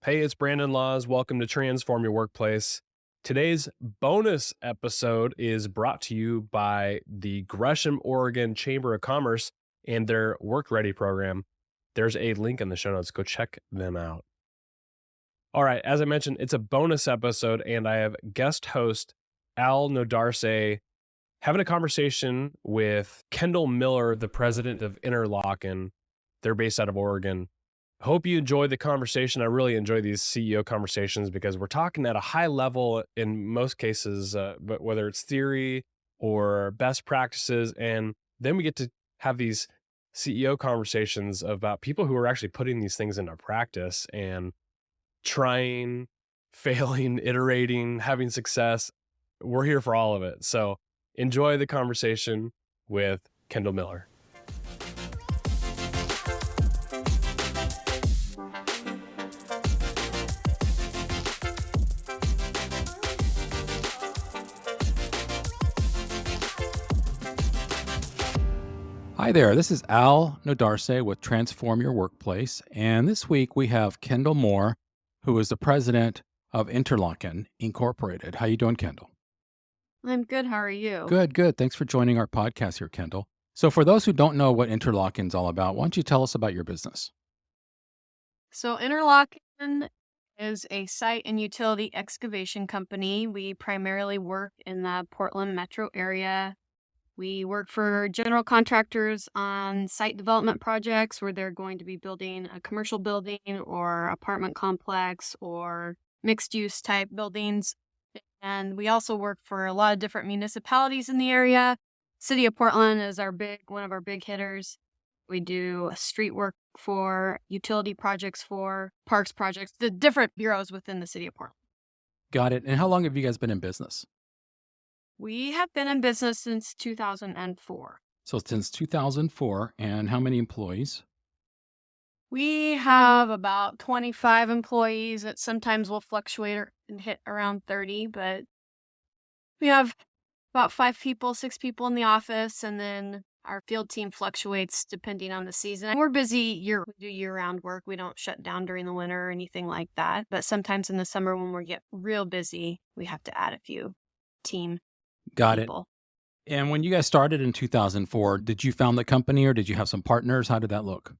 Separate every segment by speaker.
Speaker 1: Hey, it's Brandon Laws. Welcome to Transform Your Workplace. Today's bonus episode is brought to you by the Gresham, Oregon Chamber of Commerce and their Work Ready program. There's a link in the show notes. Go check them out. All right, as I mentioned, it's a bonus episode, and I have guest host Al Nodarse having a conversation with Kendall Miller, the president of Interlaken. They're based out of Oregon. Hope you enjoy the conversation. I really enjoy these CEO conversations because we're talking at a high level in most cases, but whether it's theory or best practices. And then we get to have these CEO conversations about people who are actually putting these things into practice and trying, failing, iterating, having success. We're here for all of it. So enjoy the conversation with Kendall Miller.
Speaker 2: Hi there, this is Al Nodarse with Transform Your Workplace, and this week we have Kendall Moore, who is the president of Interlaken Incorporated. How you doing, Kendall?
Speaker 3: I'm good. How are you?
Speaker 2: Good. Thanks for joining our podcast here, Kendall. So for those who don't know what Interlaken's all about, why don't you tell us about your business?
Speaker 3: So Interlaken is a site and utility excavation company. We primarily work in the Portland metro area. We work for general contractors on site development projects where they're going to be building a commercial building or apartment complex or mixed-use type buildings. And we also work for a lot of different municipalities in the area. City of Portland is one of our big hitters. We do street work for utility projects, for parks projects, the different bureaus within the City of Portland.
Speaker 2: Got it. And how long have you guys been in business?
Speaker 3: We have been in business since 2004.
Speaker 2: So since 2004, and how many employees?
Speaker 3: We have about 25 employees that sometimes will fluctuate and hit around 30, but we have about 6 people in the office, and then our field team fluctuates depending on the season. And we're busy we do year-round work. We don't shut down during the winter or anything like that. But sometimes in the summer when we get real busy, we have to add a few team
Speaker 2: Got
Speaker 3: people.
Speaker 2: it. And when you guys started in 2004, did you found the company or did you have some partners? How did that look?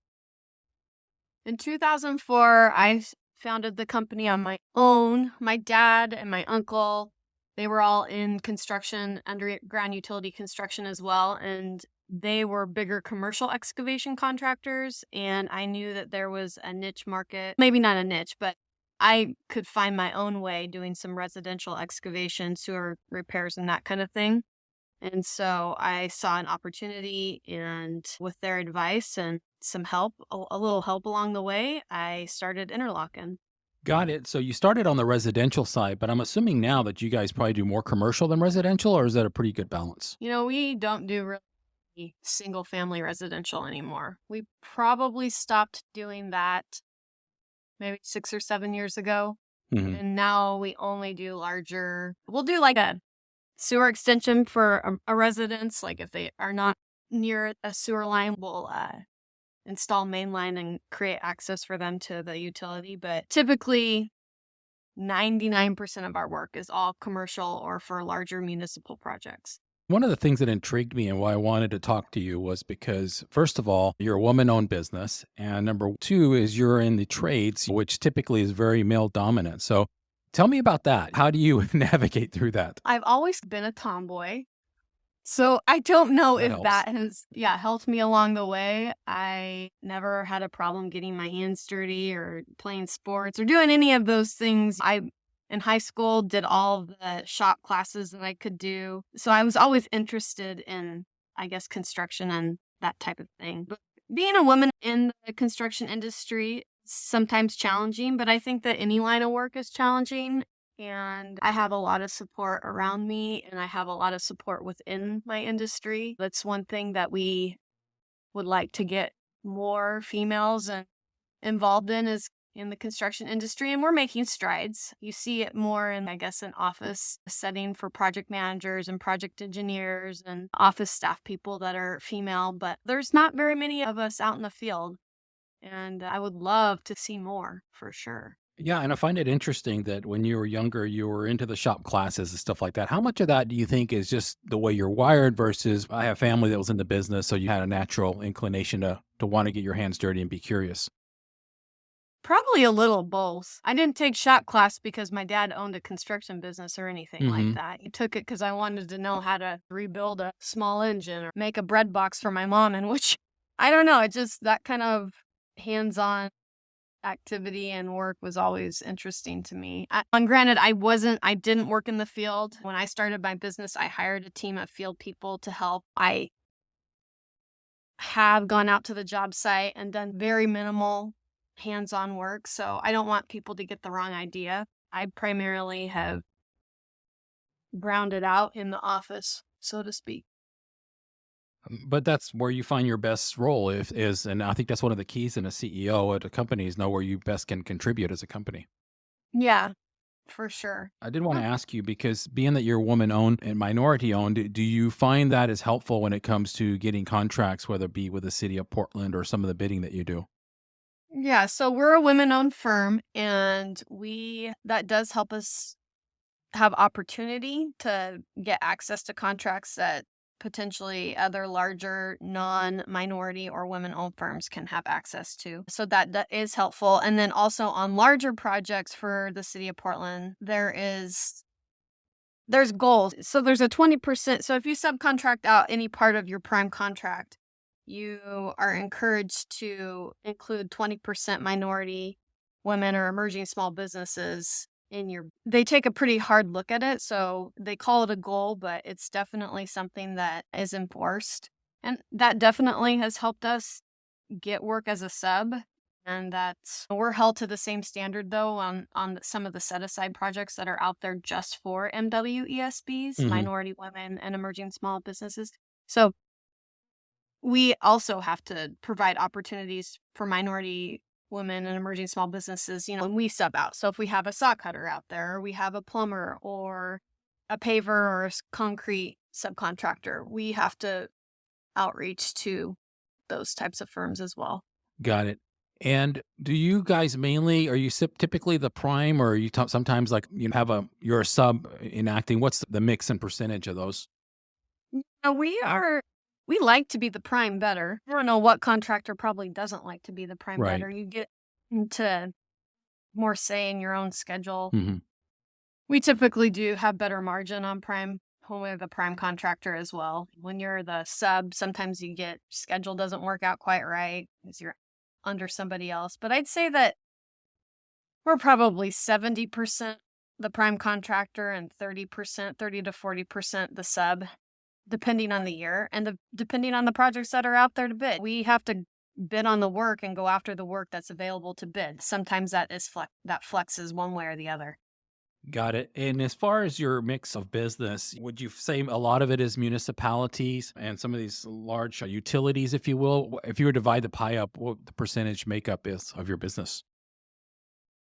Speaker 3: In 2004, I founded the company on my own. My dad and my uncle, they were all in construction, underground utility construction as well, and they were bigger commercial excavation contractors, and I knew that there was a niche market, maybe not a niche, but I could find my own way doing some residential excavation, sewer repairs, and that kind of thing. And so I saw an opportunity, and with their advice and some help, a little help along the way, I started Interlaken.
Speaker 2: Got it. So you started on the residential side, but I'm assuming now that you guys probably do more commercial than residential, or is that a pretty good balance?
Speaker 3: We don't do really single family residential anymore. We probably stopped doing that maybe 6 or 7 years ago.
Speaker 2: Mhm.
Speaker 3: And now we only do we'll do like a sewer extension for a residence. Like if they are not near a sewer line, we'll install main line and create access for them to the utility. But typically 99% of our work is all commercial or for larger municipal projects.
Speaker 2: One of the things that intrigued me and why I wanted to talk to you was because, first of all, you're a woman-owned business, and number two is you're in the trades, which typically is very male-dominant. So tell me about that. How do you navigate through that?
Speaker 3: I've always been a tomboy, so I don't know
Speaker 2: That
Speaker 3: if
Speaker 2: helps.
Speaker 3: that has, helped me along the way. I never had a problem getting my hands dirty or playing sports or doing any of those things. In high school, did all the shop classes that I could do. So I was always interested in, I guess, construction and that type of thing. But being a woman in the construction industry is sometimes challenging, but I think that any line of work is challenging. And I have a lot of support around me, and I have a lot of support within my industry. That's one thing that we would like to get more females involved in the construction industry, and we're making strides. You see it more in, I guess, an office setting for project managers and project engineers and office staff people that are female, but there's not very many of us out in the field, and I would love to see more for sure.
Speaker 2: Yeah, and I find it interesting that when you were younger, you were into the shop classes and stuff like that. How much of that do you think is just the way you're wired versus I have family that was in the business, so you had a natural inclination to want to get your hands dirty and be curious?
Speaker 3: Probably a little both. I didn't take shop class because my dad owned a construction business or anything like
Speaker 2: Hmm.
Speaker 3: that. He took it because I wanted to know how to rebuild a small engine or make a bread box for my mom, in which I don't know, it just that kind of hands-on activity and work was always interesting to me. And granted, I didn't work in the field. When I started my business, I hired a team of field people to help. I have gone out to the job site and done very minimal hands-on work, so I don't want people to get the wrong idea. I primarily have ground it out in the office, so to speak.
Speaker 2: But that's where you find your best role if is, and I think that's one of the keys in a CEO at a company is know where you best can contribute as a company.
Speaker 3: Yeah, for sure.
Speaker 2: I did want to ask you because being that you're woman owned and minority owned, do you find that is helpful when it comes to getting contracts, whether it be with the city of Portland or some of the bidding that you do?
Speaker 3: Yeah, so we're a women-owned firm, and we that does help us have opportunity to get access to contracts that potentially other larger non-minority or women-owned firms can have access to. So that is helpful. And then also on larger projects for the city of Portland, there's goals. So there's a 20%. So if you subcontract out any part of your prime contract, you are encouraged to include 20% minority, women, or emerging small businesses in your. They take a pretty hard look at it. So they call it a goal, but it's definitely something that is enforced. And that definitely has helped us get work as a sub. And that's we're held to the same standard though on some of the set aside projects that are out there just for MWESBs,
Speaker 2: Hmm.
Speaker 3: minority women and emerging small businesses. So we also have to provide opportunities for minority women and emerging small businesses, when we sub out. So if we have a saw cutter out there, or we have a plumber or a paver or a concrete subcontractor, we have to outreach to those types of firms as well.
Speaker 2: Got it. And do you guys mainly are you typically the prime, or are you sometimes like you have a you're a sub in acting? What's the mix and percentage of those?
Speaker 3: We like to be the prime better. I don't know what contractor probably doesn't like to be the prime
Speaker 2: Right.
Speaker 3: better. You get into more say in your own schedule.
Speaker 2: Hmm.
Speaker 3: We typically do have better margin on prime when we're the prime contractor as well. When you're the sub, sometimes you get schedule doesn't work out quite right because you're under somebody else. But I'd say that we're probably 70% the prime contractor and 30%, 30 to 40% the sub, depending on the year and depending on the projects that are out there to bid. We have to bid on the work and go after the work that's available to bid. Sometimes that flexes one way or the other.
Speaker 2: Got it. And as far as your mix of business, would you say a lot of it is municipalities and some of these large utilities, if you will? If you were to divide the pie up, what the percentage makeup is of your business?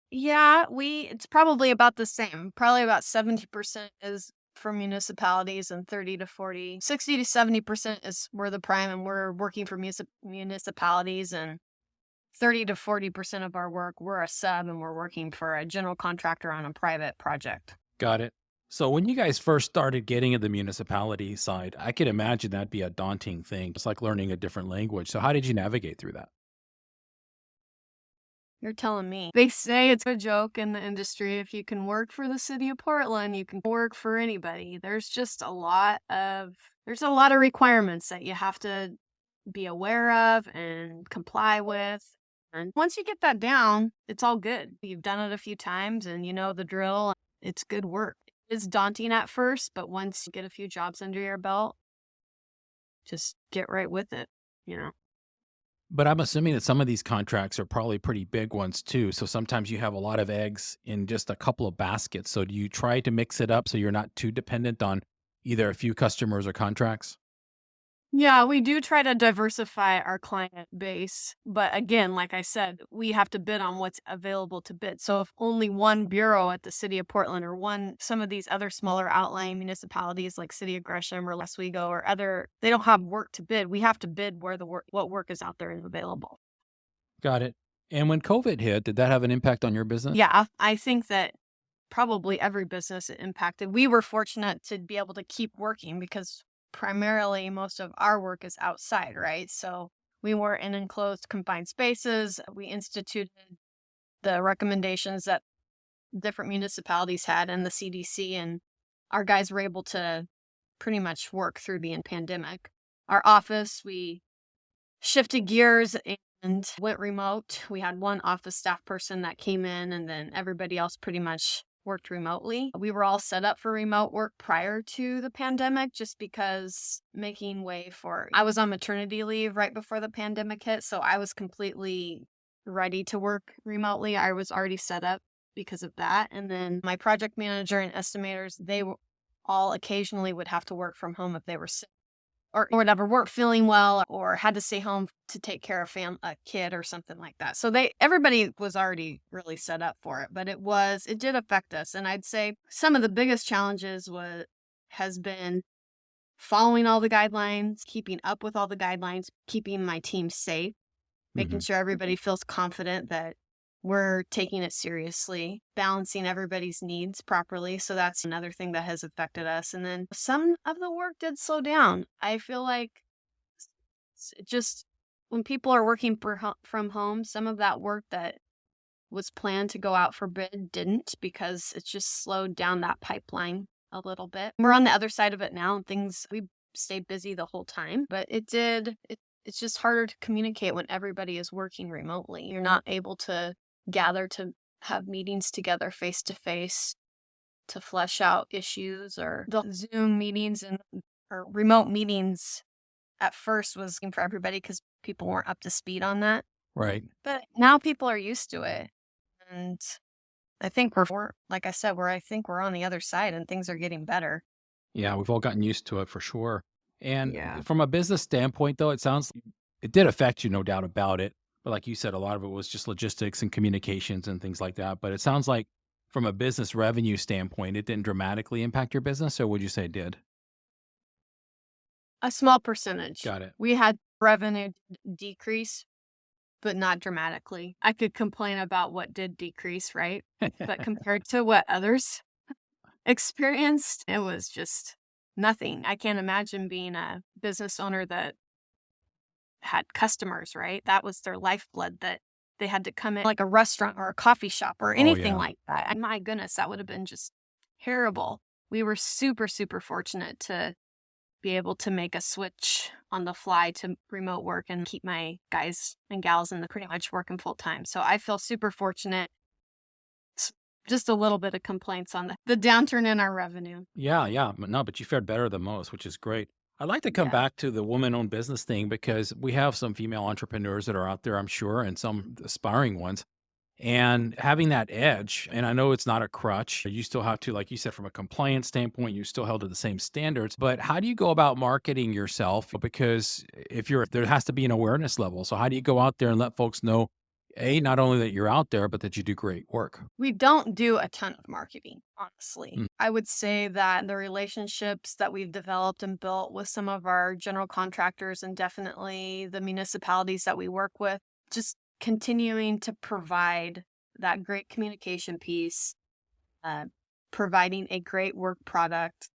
Speaker 3: Yeah, it's probably about the same. Probably about 70% is for municipalities and 30 to 40, 60 to 70% is we're the prime and we're working for municipalities, and 30 to 40% of our work, we're a sub and we're working for a general contractor on a private project.
Speaker 2: Got it. So when you guys first started getting in the municipality side, I could imagine that'd be a daunting thing. It's like learning a different language. So how did you navigate through that?
Speaker 3: You're telling me. They say it's a joke in the industry. If you can work for the city of Portland, you can work for anybody. There's a lot of requirements that you have to be aware of and comply with. And once you get that down, it's all good. You've done it a few times and you know the drill. It's good work. It's daunting at first, but once you get a few jobs under your belt, just get right with it.
Speaker 2: But I'm assuming that some of these contracts are probably pretty big ones too. So sometimes you have a lot of eggs in just a couple of baskets. So do you try to mix it up so you're not too dependent on either a few customers or contracts?
Speaker 3: Yeah, we do try to diversify our client base. But again, like I said, we have to bid on what's available to bid. So if only one bureau at the city of Portland or some of these other smaller outlying municipalities like City of Gresham or Oswego or they don't have work to bid. We have to bid where what work is out there and available.
Speaker 2: Got it. And when COVID hit, did that have an impact on your business?
Speaker 3: Yeah, I think that probably every business it impacted. We were fortunate to be able to keep working because primarily most of our work is outside, right? So we were in enclosed, confined spaces. We instituted the recommendations that different municipalities had and the CDC, and our guys were able to pretty much work through the pandemic. Our office, we shifted gears and went remote. We had one office staff person that came in, and then everybody else pretty much worked remotely. We were all set up for remote work prior to the pandemic just because making way for I was on maternity leave right before the pandemic hit, so I was completely ready to work remotely. I was already set up because of that. And then my project manager and estimators, all occasionally would have to work from home if they were sick or whatever, weren't feeling well or had to stay home to take care of a kid or something like that. So everybody was already really set up for it, but it did affect us. And I'd say some of the biggest challenges has been following all the guidelines, keeping up with all the guidelines, keeping my team safe, making sure everybody feels confident that we're taking it seriously, balancing everybody's needs properly. So that's another thing that has affected us. And then some of the work did slow down. I feel like just when people are working from home, some of that work that was planned to go out for bid didn't because it just slowed down that pipeline a little bit. We're on the other side of it now. We stayed busy the whole time, but it's just harder to communicate when everybody is working remotely. You're not able to gather to have meetings together face to face to flesh out issues, or the Zoom meetings or remote meetings at first was for everybody because people weren't up to speed on that.
Speaker 2: Right.
Speaker 3: But now people are used to it. And I think like I said, I think we're on the other side and things are getting better.
Speaker 2: Yeah, we've all gotten used to it for sure. And
Speaker 3: Yeah.
Speaker 2: from a business standpoint, though, it sounds it did affect you, no doubt about it. But like you said, a lot of it was just logistics and communications and things like that. But it sounds like from a business revenue standpoint, it didn't dramatically impact your business, or would you say it did?
Speaker 3: A small percentage.
Speaker 2: Got it.
Speaker 3: We had revenue decrease, but not dramatically. I could complain about what did decrease, right? But compared to what others experienced, it was just nothing. I can't imagine being a business owner that had customers, right? That was their lifeblood, that they had to come in like a restaurant or a coffee shop or anything
Speaker 2: yeah.
Speaker 3: like that. And my goodness, that would have been just terrible. We were super, super fortunate to be able to make a switch on the fly to remote work and keep my guys and gals pretty much working full time. So I feel super fortunate. Just a little bit of complaints on the downturn in our revenue.
Speaker 2: Yeah. But you fared better than most, which is great. I'd like to come
Speaker 3: Yeah.
Speaker 2: back to the woman-owned business thing because we have some female entrepreneurs that are out there, I'm sure, and some aspiring ones. And having that edge, and I know it's not a crutch. You still have to, like you said, from a compliance standpoint, you still held to the same standards. But how do you go about marketing yourself? Because there has to be an awareness level. So how do you go out there and let folks know, not only that you're out there, but that you do great work?
Speaker 3: We don't do a ton of marketing, honestly.
Speaker 2: Mm.
Speaker 3: I would say that the relationships that we've developed and built with some of our general contractors and definitely the municipalities that we work with, just continuing to provide that great communication piece, providing a great work product,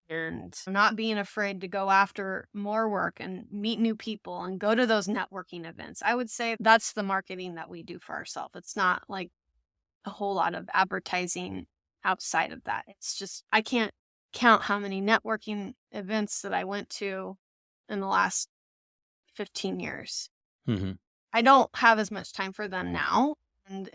Speaker 3: and not being afraid to go after more work and meet new people and go to those networking events. I would say that's the marketing that we do for ourselves. It's not like a whole lot of advertising outside of that. It's just, I can't count how many networking events that I went to in the last 15 years.
Speaker 2: Mm-hmm.
Speaker 3: I don't have as much time for them now, and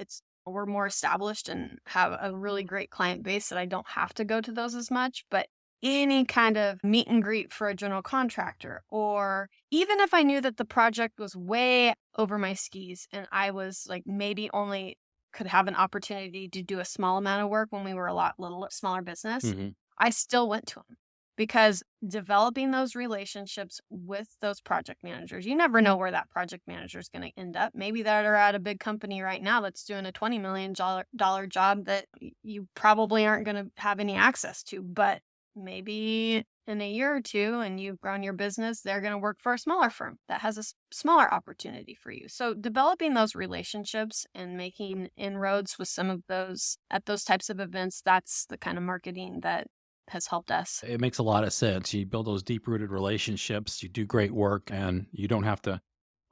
Speaker 3: we're more established and have a really great client base that I don't have to go to those as much. But any kind of meet and greet for a general contractor, or even if I knew that the project was way over my skis and I was like maybe only could have an opportunity to do a small amount of work when we were a little smaller business,
Speaker 2: Mm-hmm.
Speaker 3: I still went to them. Because developing those relationships with those project managers, you never know where that project manager is going to end up. Maybe they're at a big company right now that's doing a $20 million job that you probably aren't going to have any access to. But maybe in a year or two and you've grown your business, they're going to work for a smaller firm that has a smaller opportunity for you. So developing those relationships and making inroads with some of those at those types of events, that's the kind of marketing that has helped us.
Speaker 2: It makes a lot of sense. You build those deep-rooted relationships, you do great work, and you don't have to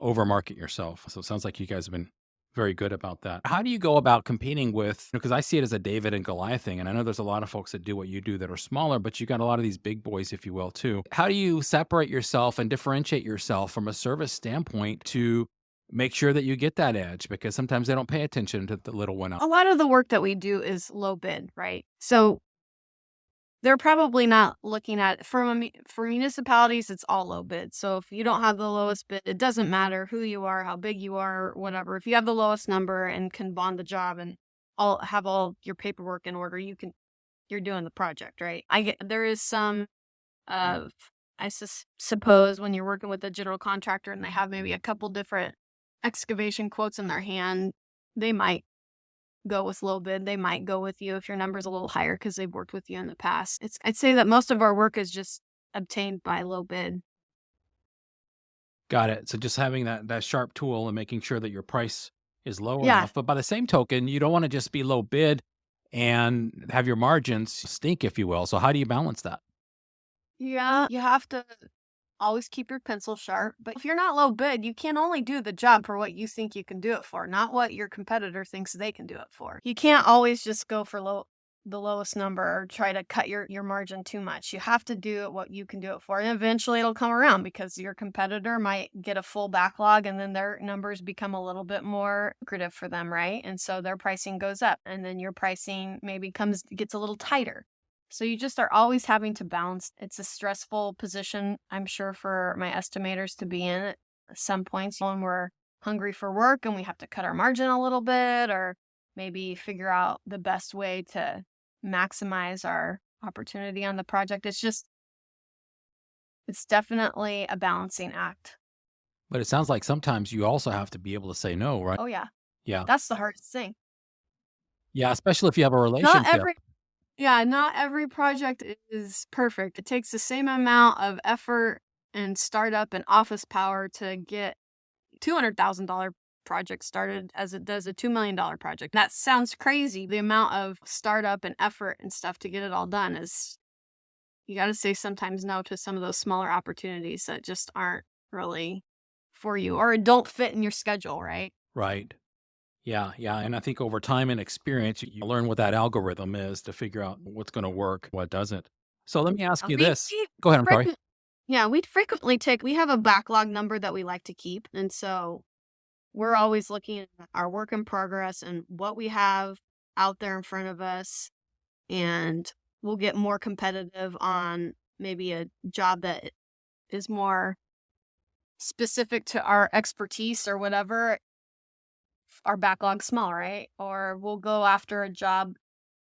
Speaker 2: overmarket yourself. So it sounds like you guys have been very good about that. How do you go about competing with, because I see it as a David and Goliath thing, and I know there's a lot of folks that do what you do that are smaller, but you got a lot of these big boys, if you will, too. How do you separate yourself and differentiate yourself from a service standpoint to make sure that you get that edge? Because sometimes they don't pay attention to the little one out.
Speaker 3: A lot of the work that we do is low bid, right? So they're probably not looking at for municipalities, it's all low bid. So if you don't have the lowest bid, it doesn't matter who you are, how big you are, whatever. If you have the lowest number and can bond the job and have all your paperwork in order, you're doing the project, right? There is some of I suppose when you're working with a general contractor and they have maybe a couple different excavation quotes in their hand, they might go with low bid. They might go with you if your number's a little higher because they've worked with you in the past. I'd say that most of our work is just obtained by low bid.
Speaker 2: Got it. So just having that sharp tool and making sure that your price is low
Speaker 3: Yeah.
Speaker 2: enough. But by the same token, you don't want to just be low bid and have your margins stink, if you will. So how do you balance that?
Speaker 3: Yeah. You have to always keep your pencil sharp. But if you're not low bid, you can only do the job for what you think you can do it for, not what your competitor thinks they can do it for. You can't always just go for the lowest number or try to cut your margin too much. You have to do it what you can do it for. And eventually it'll come around because your competitor might get a full backlog and then their numbers become a little bit more lucrative for them, right? And so their pricing goes up and then your pricing maybe gets a little tighter. So you just are always having to balance. It's a stressful position, I'm sure, for my estimators to be in at some points when we're hungry for work and we have to cut our margin a little bit or maybe figure out the best way to maximize our opportunity on the project. It's definitely a balancing act.
Speaker 2: But it sounds like sometimes you also have to be able to say no, right?
Speaker 3: Oh, yeah.
Speaker 2: Yeah.
Speaker 3: That's the hardest thing.
Speaker 2: Yeah, especially if you have a
Speaker 3: Not
Speaker 2: relationship.
Speaker 3: not every project is perfect. It takes the same amount of effort and startup and office power to get $200,000 project started as it does a $2 million project. That sounds crazy. The amount of startup and effort and stuff to get it all done is, you got to say sometimes no to some of those smaller opportunities that just aren't really for you or don't fit in your schedule, right?
Speaker 2: Right. Yeah, yeah. And I think over time and experience, you learn what that algorithm is to figure out what's going to work, what doesn't. So let me ask you
Speaker 3: We-
Speaker 2: this.
Speaker 3: we
Speaker 2: Go ahead. I'm sorry.
Speaker 3: Yeah, we have a backlog number that we like to keep. And so we're always looking at our work in progress and what we have out there in front of us. And we'll get more competitive on maybe a job that is more specific to our expertise or whatever. Our backlog's small, right? Or we'll go after a job,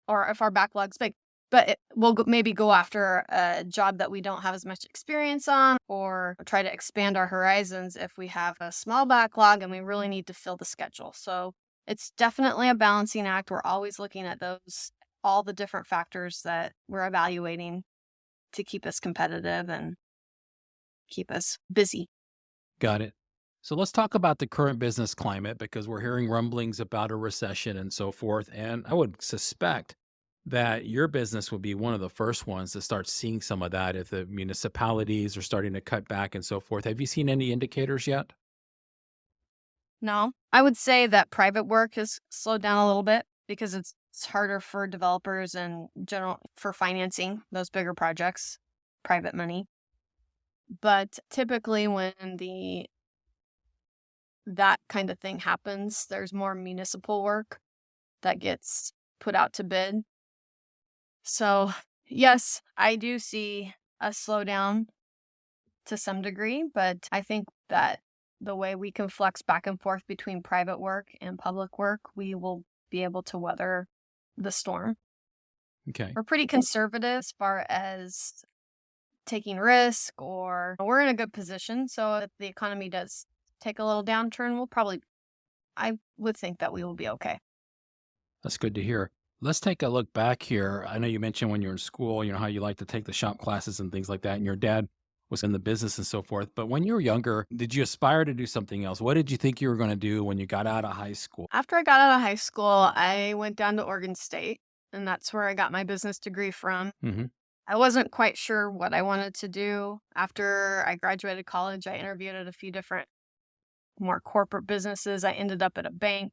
Speaker 3: or if our backlog's big, but we'll maybe go after a job that we don't have as much experience on, or try to expand our horizons if we have a small backlog and we really need to fill the schedule. So it's definitely a balancing act. We're always looking at all the different factors that we're evaluating to keep us competitive and keep us busy.
Speaker 2: Got it. So let's talk about the current business climate because we're hearing rumblings about a recession and so forth. And I would suspect that your business would be one of the first ones to start seeing some of that if the municipalities are starting to cut back and so forth. Have you seen any indicators yet?
Speaker 3: No, I would say that private work has slowed down a little bit because it's harder for developers and general for financing those bigger projects, private money. But typically when that kind of thing happens, there's more municipal work that gets put out to bid. So yes, I do see a slowdown to some degree, but I think that the way we can flex back and forth between private work and public work, we will be able to weather the storm.
Speaker 2: Okay.
Speaker 3: We're pretty conservative as far as taking risk, or we're in a good position. So if the economy does take a little downturn, I would think that we will be okay.
Speaker 2: That's good to hear. Let's take a look back here. I know you mentioned when you were in school, how you like to take the shop classes and things like that, and your dad was in the business and so forth. But when you were younger, did you aspire to do something else? What did you think you were going to do when you got out of high school?
Speaker 3: After I got out of high school, I went down to Oregon State, and that's where I got my business degree from.
Speaker 2: Hmm.
Speaker 3: I wasn't quite sure what I wanted to do. After I graduated college, I interviewed at a few different more corporate businesses. I ended up at a bank,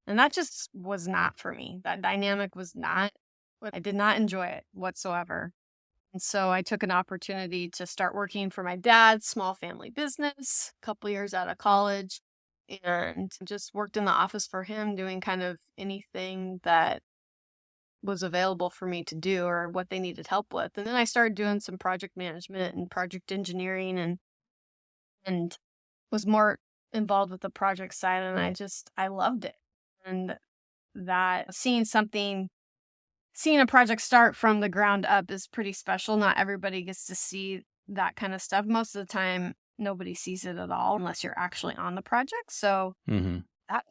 Speaker 3: and that just was not for me. That dynamic was not, I did not enjoy it whatsoever. And so I took an opportunity to start working for my dad's small family business a couple years out of college and just worked in the office for him doing kind of anything that was available for me to do or what they needed help with. And then I started doing some project management and project engineering and was more involved with the project side, and I loved it. And that seeing a project start from the ground up is pretty special. Not everybody gets to see that kind of stuff. Most of the time, nobody sees it at all unless you're actually on the project. So
Speaker 2: Hmm.
Speaker 3: that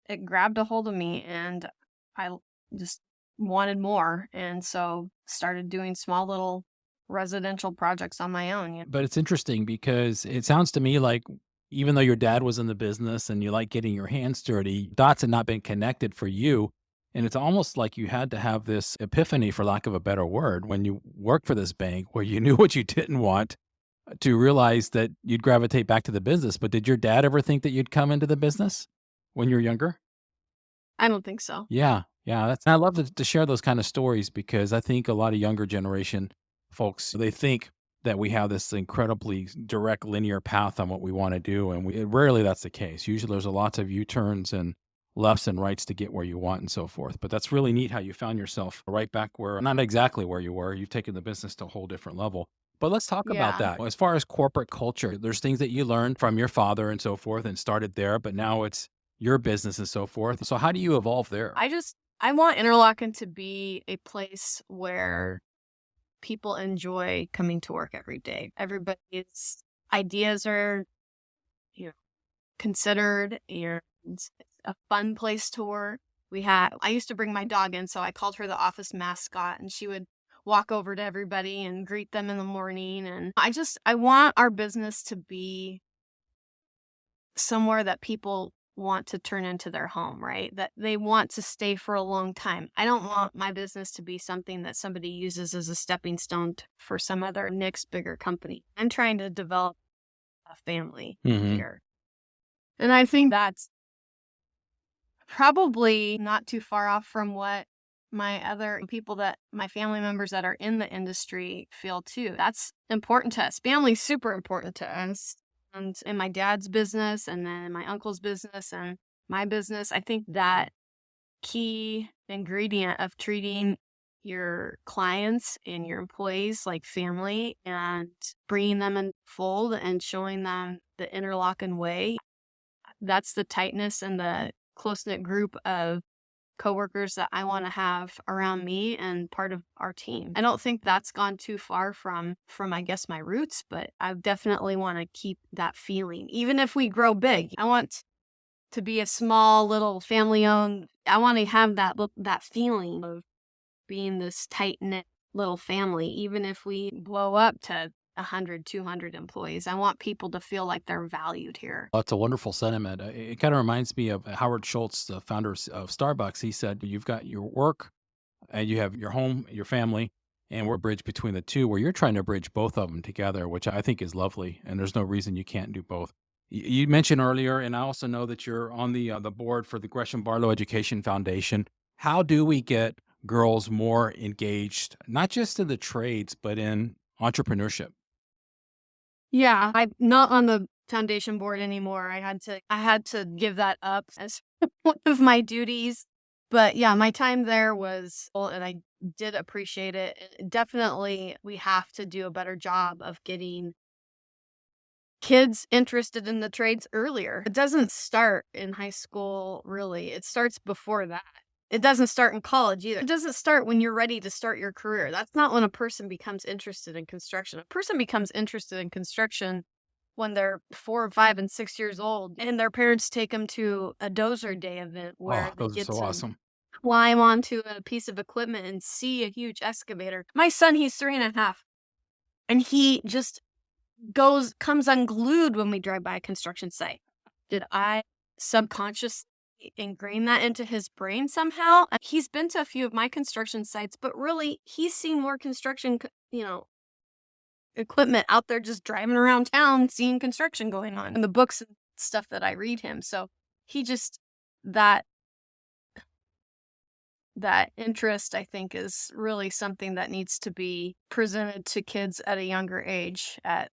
Speaker 3: it grabbed a hold of me, and I just wanted more. And so started doing small little residential projects on my own.
Speaker 2: But it's interesting because it sounds to me like even though your dad was in the business and you like getting your hands dirty, dots had not been connected for you. And it's almost like you had to have this epiphany, for lack of a better word, when you worked for this bank where you knew what you didn't want to realize that you'd gravitate back to the business. But did your dad ever think that you'd come into the business when you were younger?
Speaker 3: I don't think so.
Speaker 2: Yeah, yeah, I love to share those kind of stories because I think a lot of younger generation folks, they think that we have this incredibly direct linear path on what we want to do, and rarely that's the case. Usually there's a lots of U-turns and lefts and rights to get where you want and so forth. But that's really neat how you found yourself right back where, not exactly where you were. You've taken the business to a whole different level. But let's talk about
Speaker 3: Yeah.
Speaker 2: that. As far as corporate culture, there's things that you learned from your father and so forth and started there, but now it's your business and so forth. So how do you evolve there?
Speaker 3: I want Interlaken to be a place where people enjoy coming to work every day. Everybody's ideas are, you know, considered, and it's a fun place to work. I used to bring my dog in, so I called her the office mascot, and she would walk over to everybody and greet them in the morning. And I want our business to be somewhere that people want to turn into their home, right? That they want to stay for a long time. I don't want my business to be something that somebody uses as a stepping stone for some other next bigger company. I'm trying to develop a family
Speaker 2: Hmm.
Speaker 3: here. And I think that's probably not too far off from what my family members that are in the industry feel too. That's important to us. Family's super important to us. And in my dad's business, and then in my uncle's business and my business, I think that key ingredient of treating your clients and your employees like family and bringing them in fold and showing them the Interlaken way, that's the tightness and the close-knit group of coworkers that I want to have around me and part of our team. I don't think that's gone too far from I guess my roots, but I definitely want to keep that feeling. Even if we grow big, I want to be a small little family-owned. I want to have that feeling of being this tight-knit little family, even if we blow up to 100, 200 employees. I want people to feel like they're valued here.
Speaker 2: That's a wonderful sentiment. It kind of reminds me of Howard Schultz, the founder of Starbucks. He said, you've got your work and you have your home, your family, and we're a bridge between the two where you're trying to bridge both of them together, which I think is lovely. And there's no reason you can't do both. You mentioned earlier, and I also know that you're on the board for the Gresham Barlow Education Foundation. How do we get girls more engaged, not just in the trades, but in entrepreneurship?
Speaker 3: Yeah, I'm not on the foundation board anymore. I had to give that up as one of my duties. But yeah, my time there was full, and I did appreciate it. And definitely, we have to do a better job of getting kids interested in the trades earlier. It doesn't start in high school, really. It starts before that. It doesn't start in college either. It doesn't start when you're ready to start your career. That's not when a person becomes interested in construction. A person becomes interested in construction when they're 4, 5, and 6 years old, and their parents take them to a dozer day event where
Speaker 2: Oh,
Speaker 3: they
Speaker 2: those are
Speaker 3: get
Speaker 2: so
Speaker 3: to
Speaker 2: awesome.
Speaker 3: climb onto a piece of equipment and see a huge excavator. My son, he's 3.5, and he just comes unglued when we drive by a construction site. Did I subconsciously ingrain that into his brain somehow? He's been to a few of my construction sites, but really, he's seen more construction, equipment out there just driving around town, seeing construction going on in the books and stuff that I read him. So he just, that that interest, I think, is really something that needs to be presented to kids at a younger age at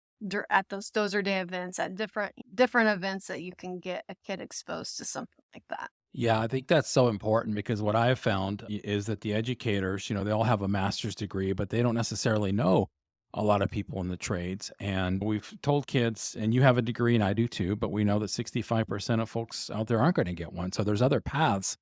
Speaker 3: those Dozer Day events, at different events that you can get a kid exposed to something like that.
Speaker 2: Yeah, I think that's so important because what I have found is that the educators, they all have a master's degree, but they don't necessarily know a lot of people in the trades. And we've told kids, and you have a degree and I do too, but we know that 65% of folks out there aren't going to get one. So there's other paths.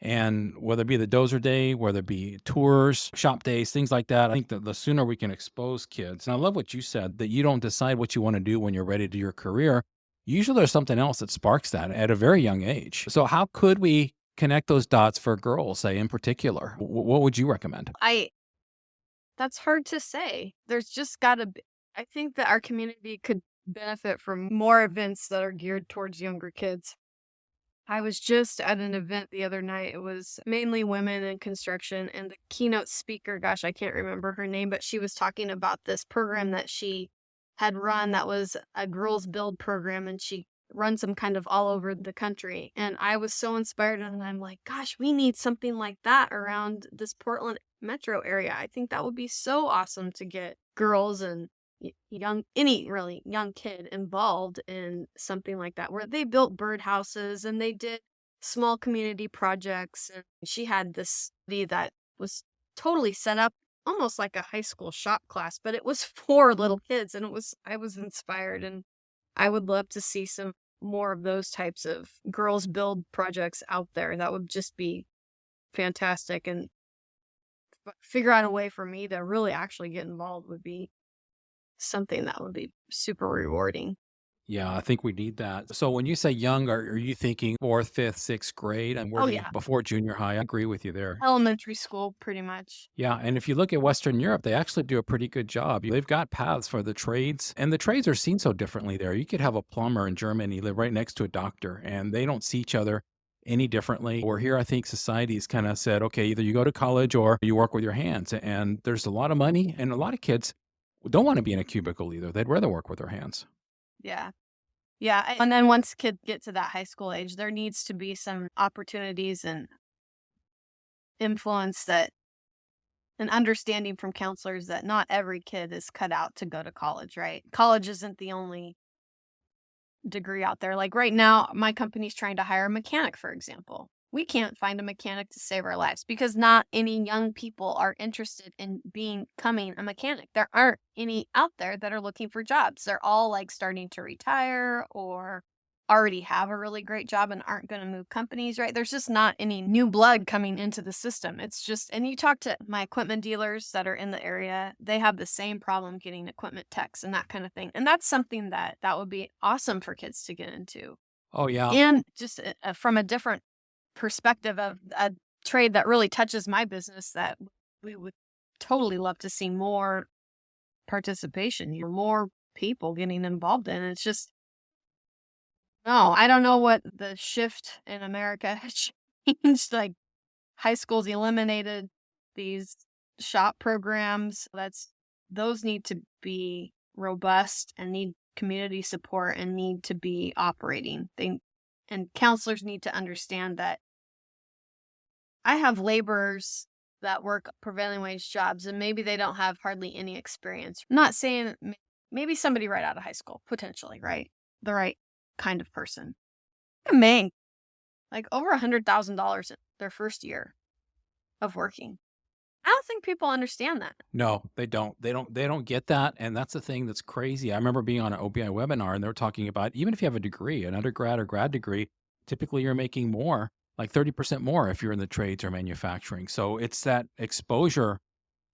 Speaker 2: And whether it be the Dozer Day, whether it be tours, shop days, things like that, I think that the sooner we can expose kids. And I love what you said, that you don't decide what you want to do when you're ready to do your career. Usually there's something else that sparks that at a very young age. So how could we connect those dots for girls, say in particular? What would you recommend?
Speaker 3: That's hard to say. There's just got to be, I think that our community could benefit from more events that are geared towards younger kids. I was just at an event the other night. It was mainly women in construction, and the keynote speaker, gosh, I can't remember her name, but she was talking about this program that she had run that was a girls build program, and she runs them kind of all over the country. And I was so inspired, and I'm like, gosh, we need something like that around this Portland metro area. I think that would be so awesome to get girls and any really young kid involved in something like that, where they built birdhouses and they did small community projects. And she had this that was totally set up almost like a high school shop class, but it was for little kids, and I was inspired, and I would love to see some more of those types of girls build projects out there. That would just be fantastic, and figure out a way for me to really actually get involved would be something that would be super rewarding.
Speaker 2: Yeah, I think we need that. So when you say young, are you thinking fourth, fifth, sixth grade? And
Speaker 3: Oh,
Speaker 2: where
Speaker 3: yeah.
Speaker 2: before junior high? I agree with you there.
Speaker 3: Elementary school, pretty much.
Speaker 2: Yeah, and if you look at Western Europe, they actually do a pretty good job. They've got paths for the trades, and the trades are seen so differently there. You could have a plumber in Germany live right next to a doctor, and they don't see each other any differently. Or here, I think society's kind of said, okay, either you go to college or you work with your hands. And there's a lot of money, and a lot of kids don't want to be in a cubicle either. They'd rather work with their hands.
Speaker 3: Yeah. Yeah. And then once kids get to that high school age, there needs to be some opportunities and influence that an understanding from counselors that not every kid is cut out to go to college, right? College isn't the only degree out there. Like right now, my company's trying to hire a mechanic, for example. We can't find a mechanic to save our lives because not any young people are interested in becoming a mechanic. There aren't any out there that are looking for jobs. They're all like starting to retire or already have a really great job and aren't going to move companies, right? There's just not any new blood coming into the system. It's just, and you talk to my equipment dealers that are in the area, they have the same problem getting equipment techs and that kind of thing. And that's something that would be awesome for kids to get into.
Speaker 2: Oh, yeah.
Speaker 3: And just from a different perspective of a trade that really touches my business, that we would totally love to see more participation, more people getting involved in. It's just, no, I don't know what the shift in America has changed. Like high schools eliminated these shop programs. Those need to be robust and need community support and need to be operating. And counselors need to understand that I have laborers that work prevailing wage jobs, and maybe they don't have hardly any experience. I'm not saying maybe somebody right out of high school, potentially, right? The right kind of person. They make like over $100,000 in their first year of working. I don't think people understand that.
Speaker 2: No, they don't. They don't get that. And that's the thing that's crazy. I remember being on an OBI webinar and they were talking about even if you have a degree, an undergrad or grad degree, typically you're making more, like 30% more if you're in the trades or manufacturing. So it's that exposure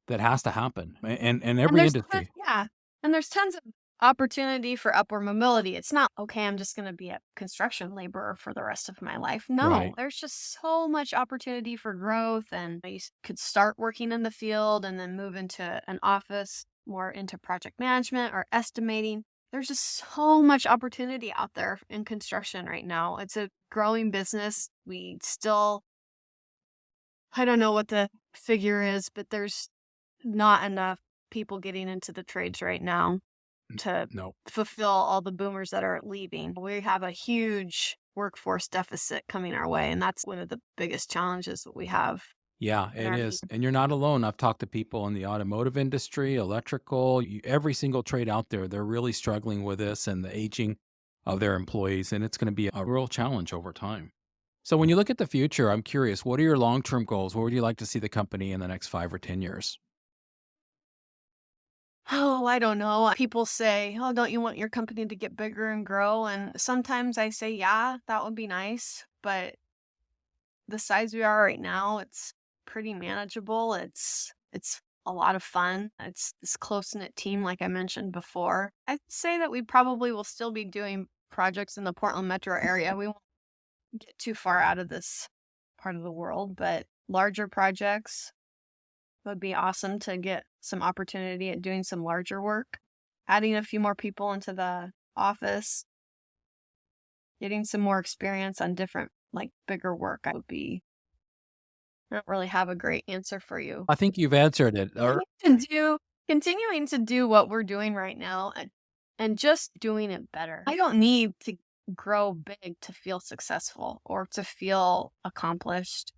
Speaker 2: that has to happen. And every industry.
Speaker 3: Yeah. And there's tons of opportunity for upward mobility. It's not, okay, I'm just going to be a construction laborer for the rest of my life. No,
Speaker 2: Right.
Speaker 3: there's just so much opportunity for growth. And could start working in the field and then move into an office, more into project management or estimating. There's just so much opportunity out there in construction right now. It's a growing business. We still, I don't know what the figure is, but there's not enough people getting into the trades right now to
Speaker 2: No.
Speaker 3: fulfill all the boomers that are leaving. We have a huge workforce deficit coming our way, and that's one of the biggest challenges that we have
Speaker 2: Yeah,
Speaker 3: in
Speaker 2: it
Speaker 3: our
Speaker 2: is. And you're not alone. I've talked to people in the automotive industry, electrical, every single trade out there. They're really struggling with this and the aging of their employees. And it's going to be a real challenge over time. So, when you look at the future, I'm curious, what are your long term goals? Where would you like to see the company in the next 5 or 10 years?
Speaker 3: Oh, I don't know. People say, "Oh, don't you want your company to get bigger and grow?" And sometimes I say, "Yeah, that would be nice." But the size we are right now, it's pretty manageable. It's a lot of fun. It's this close-knit team, like I mentioned before. I'd say that we probably will still be doing projects in the Portland metro area. We won't get too far out of this part of the world, but larger projects would be awesome to get some opportunity at doing some larger work. Adding a few more people into the office, getting some more experience on different, like bigger work, I would be. I don't really have a great answer for you.
Speaker 2: I think you've answered it. Or
Speaker 3: Continuing to do what we're doing right now and just doing it better. I don't need to grow big to feel successful or to feel accomplished.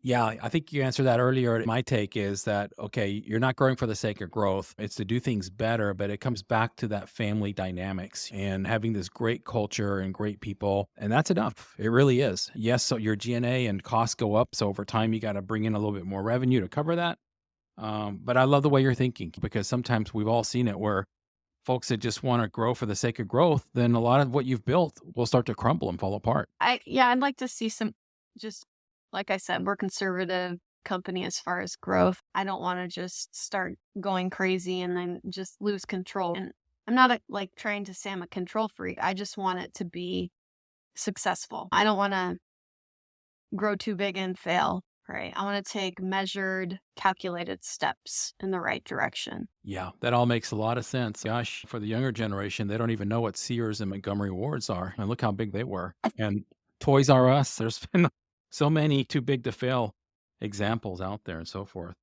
Speaker 2: yeah, I think you answered that earlier. My take is that, okay, you're not growing for the sake of growth. It's to do things better, but it comes back to that family dynamics and having this great culture and great people. And that's enough. It really is. Yes, so your G&A and costs go up. So over time, you got to bring in a little bit more revenue to cover that. But I love the way you're thinking because sometimes we've all seen it where folks that just want to grow for the sake of growth, then a lot of what you've built will start to crumble and fall apart.
Speaker 3: I'd like to see some, just like I said, we're conservative company as far as growth. I don't want to just start going crazy and then just lose control. And I'm not like trying to say I'm a control freak. I just want it to be successful. I don't want to grow too big and fail. Right. I want to take measured, calculated steps in the right direction.
Speaker 2: Yeah, that all makes a lot of sense. Gosh, for the younger generation, they don't even know what Sears and Montgomery Wards are. And look how big they were. And Toys R Us, there's been so many too big to fail examples out there and so forth.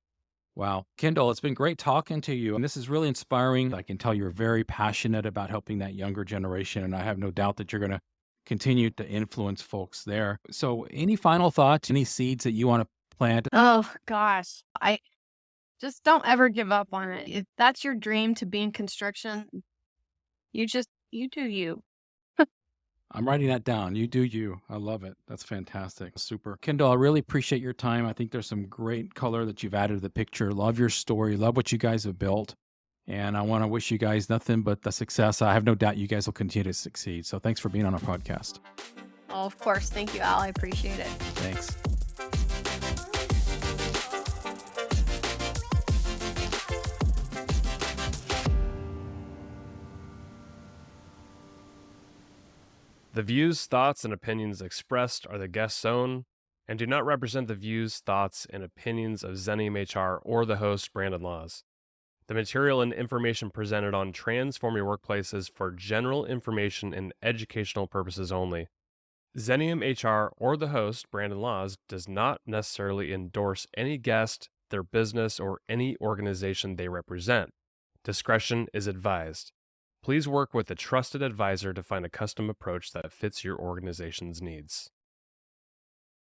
Speaker 2: Wow. Kendall, it's been great talking to you. And this is really inspiring. I can tell you're very passionate about helping that younger generation. And I have no doubt that you're going to continue to influence folks there. So, any final thoughts, any seeds that you want to plant?
Speaker 3: Oh gosh. I just don't ever give up on it. If that's your dream to be in construction, you do you.
Speaker 2: I'm writing that down. You do you. I love it. That's fantastic. Super. Kendall, I really appreciate your time. I think there's some great color that you've added to the picture. Love your story. Love what you guys have built. And I want to wish you guys nothing but the success. I have no doubt you guys will continue to succeed. So thanks for being on our podcast.
Speaker 3: Oh, of course. Thank you, Al. I appreciate it.
Speaker 2: Thanks.
Speaker 1: The views, thoughts, and opinions expressed are the guest's own and do not represent the views, thoughts, and opinions of Xenium HR or the host, Brandon Laws. The material and information presented on Transform Your Workplace is for general information and educational purposes only. Xenium HR or the host, Brandon Laws, does not necessarily endorse any guest, their business, or any organization they represent. Discretion is advised. Please work with a trusted advisor to find a custom approach that fits your organization's needs.